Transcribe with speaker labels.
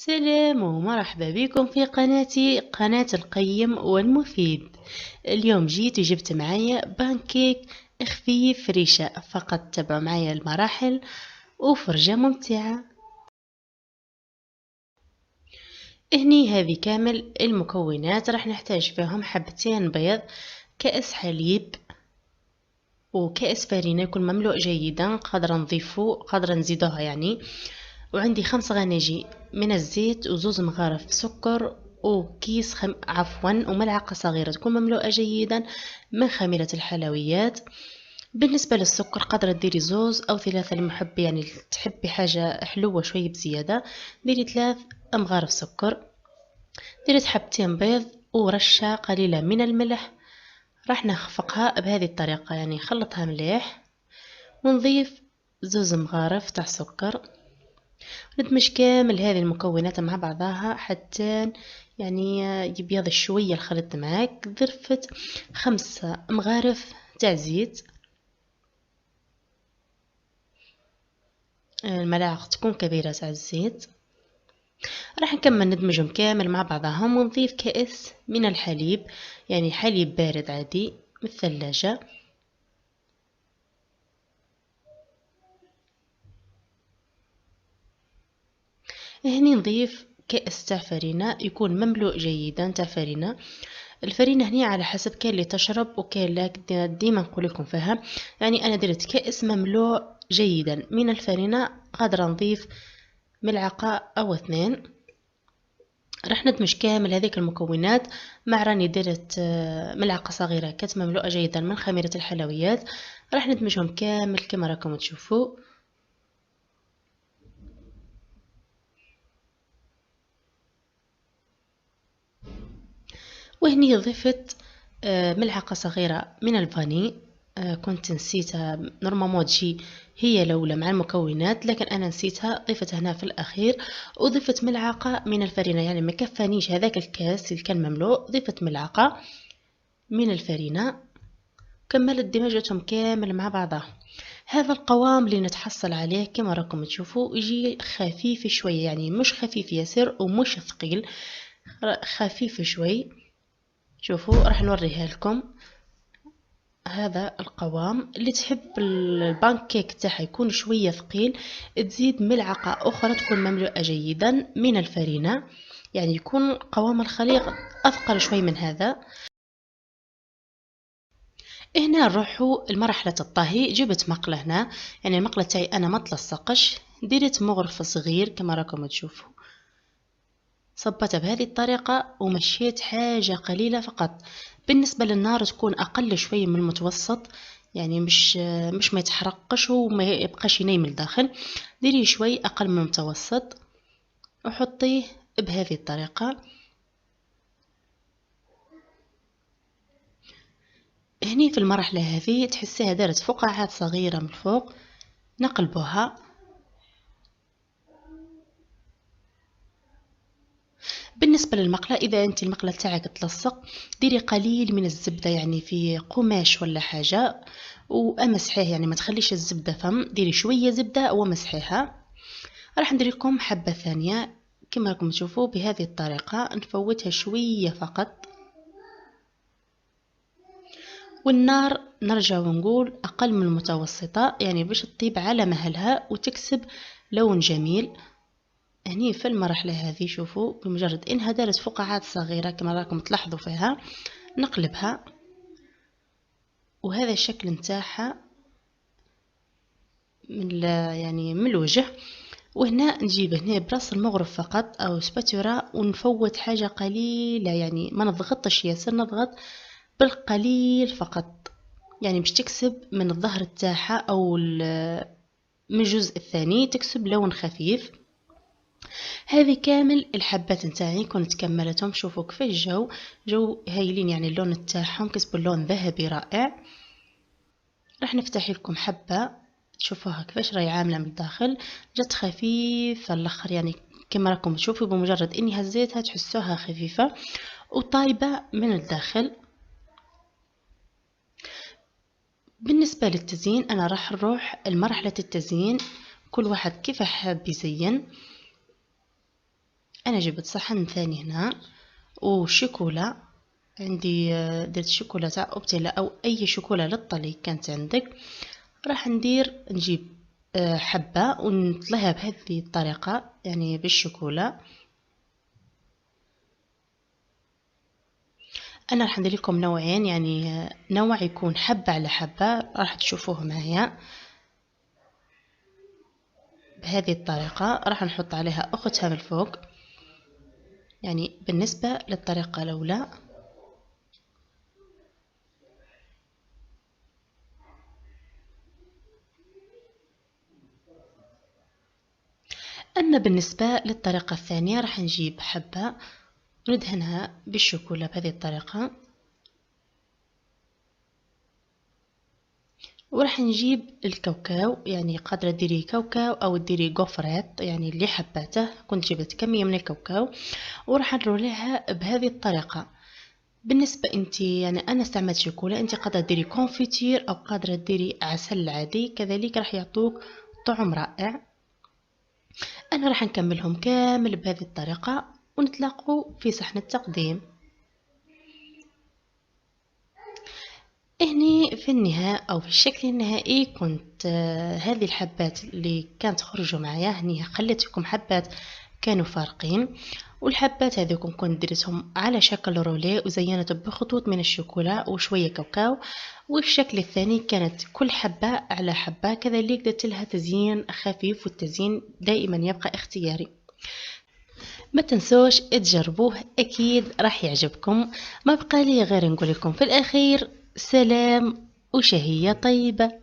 Speaker 1: سلام ومرحبا بكم في قناتي قناة القيم والمفيد. اليوم جيت وجبت معايا بانكيك خفيف ريشة، فقط تابعوا معايا المراحل وفرجة ممتعة. هني هذه كامل المكونات راح نحتاج فيهم: حبتين بيض، كأس حليب، وكأس فرينة يكون مملوء جيدا، قادرة نضيفه قادرة نزيدوها يعني. وعندي 5 غناجي من الزيت، وزوز مغارف سكر، وكيس وملعقة صغيرة تكون مملوءة جيدا من خميرة الحلويات. بالنسبة للسكر قادرة ديري 2 أو 3 المحب، يعني تحبي حاجة حلوة شوية بزيادة ديري 3 مغارف سكر. ديري حبتين بيض ورشة قليلة من الملح. راح نخفقها بهذه الطريقة، يعني نخلطها مليح ونضيف 2 مغارف تاع سكر. ندمج كامل هذه المكونات مع بعضها حتى يعني يبيض شوية الخليط معاك. ضرفت 5 مغارف تاع زيت، الملاعق تكون كبيرة تاع الزيت. راح نكمل ندمجهم كامل مع بعضهم ونضيف كأس من الحليب، يعني حليب بارد عادي من الثلاجة. هني نضيف كأس تاع فرينة يكون مملوء جيدا تاع فرينة. الفرينة هني على حسب، كاين اللي تشرب وكاين لا، ديما نقول لكم فيها. يعني انا درت كأس مملوء جيدا من الفرينة، قادرة نضيف ملعقة او 2. راح ندمج كامل هذيك المكونات مع راني درت ملعقة صغيرة كانت مملوءة جيدا من خميرة الحلويات. راح ندمجهم كامل كما راكم تشوفوا. وهني ضفت ملعقة صغيرة من الفاني. كنت نسيتها، نورمالمون تجي هي الأولى مع المكونات، لكن أنا نسيتها ضفتها هنا في الأخير. وضفت ملعقة من الفرينة، يعني ما كفانيش هذاك الكاس اللي كان مملوء، ضفت ملعقة من الفرينة. كملت دمجتهم كامل مع بعضها. هذا القوام اللي نتحصل عليه كما راكم تشوفوا يجي خفيف شوية، يعني مش خفيف ياسر ومش ثقيل، خفيف شوي. شوفوا راح نوريها لكم. هذا القوام اللي تحب البانكيك تاعها يكون شوية ثقيل، تزيد ملعقة أخرى تكون مملوءة جيدا من الفرينة، يعني يكون قوام الخليط أثقل شوي من هذا. هنا نروحوا لمرحلة الطهي. جبت مقلة هنا، يعني المقلة تاعي أنا ما تلصقش، درت مغرف صغير كما راكم تشوفوا. صبتها بهذه الطريقة ومشيت حاجة قليلة فقط. بالنسبة للنار تكون أقل شوي من المتوسط، يعني مش ما يتحرقش وما يبقاش ينيم الداخل. ديري شوي أقل من المتوسط وحطيه بهذه الطريقة. هني في المرحلة هذه تحسيها دارت فقاعات صغيرة من فوق، نقلبوها. بالنسبة للمقلة، إذا أنت المقلة تاعك تلصق ديري قليل من الزبدة، يعني في قماش ولا حاجة وأمسحيه، يعني ما تخليش الزبدة فم، ديري شوية زبدة ومسحيها. راح ندير لكم حبة ثانية كما راكم تشوفوا بهذه الطريقة، نفوتها شوية فقط. والنار نرجع ونقول أقل من المتوسطة، يعني باش تطيب على مهلها وتكسب لون جميل. هني في المرحلة هذه شوفوا بمجرد إنها دارت فقاعات صغيرة كما راكم تلاحظوا فيها، نقلبها وهذا الشكل نتاعها يعني من الوجه. وهنا نجيب هنا براس المغرف فقط او سباتورا ونفوت حاجة قليلة، يعني ما نضغطش ياسر، نضغط بالقليل فقط، يعني باش تكسب من الظهر تاعها او من الجزء الثاني تكسب لون خفيف. هذه كامل الحبات نتاعي كنت كملتهم. شوفوا كيفاش جو هايلين، يعني اللون تاعهم كسبوا اللون ذهبي رائع. راح نفتح لكم حبة تشوفوها كيفاش راهي عاملة من الداخل، جات خفيفة الاخر، يعني كما راكم تشوفوا بمجرد اني هزيتها تحسوها خفيفة وطايبة من الداخل. بالنسبة للتزيين انا راح نروح لمرحلة التزيين، كل واحد كيف حاب يزين. انا جبت صحن ثاني هنا وشوكولا عندي، درت شوكولا تاع اوبتيلا او اي شوكولا للطلي كانت عندك. راح نجيب حبة ونطليها بهذه الطريقة يعني بالشوكولا. انا راح ندير لكم نوعين، يعني نوع يكون حبة على حبة راح تشوفوه معايا بهذه الطريقة. راح نحط عليها اختها من الفوق. يعني بالنسبة للطريقة الاولى أما بالنسبة للطريقة الثانية راح نجيب حبة وندهنها بالشوكولا بهذه الطريقة، وراح نجيب الكاوكاو، يعني قادرة ديري كاوكاو أو ديري غوفريت يعني اللي حباته. كنت جبت كمية من الكاوكاو وراح نروليها بهذه الطريقة. بالنسبة انتي يعني أنا استعملت شوكولا، انتي قادرة ديري كونفيتير أو قادرة ديري عسل عادي، كذلك راح يعطوك طعم رائع. أنا راح نكملهم كامل بهذه الطريقة ونتلاقوا في صحن التقديم. هني في النهاية أو في الشكل النهائي كنت هذه الحبات اللي كانت خرجوا معايا هني خليتكم حبات كانوا فارقين، والحبات هذوكم كنت درتهم على شكل رولي وزينته بخطوط من الشوكولا وشوية كاوكاو. والشكل الثاني كانت كل حبة على حبة، كذلك درت لها تزيين خفيف والتزيين دائما يبقى اختياري. ما تنسوش تجربوه أكيد راح يعجبكم. ما بقى لي غير نقول لكم في الأخير سلام وشهية طيبة.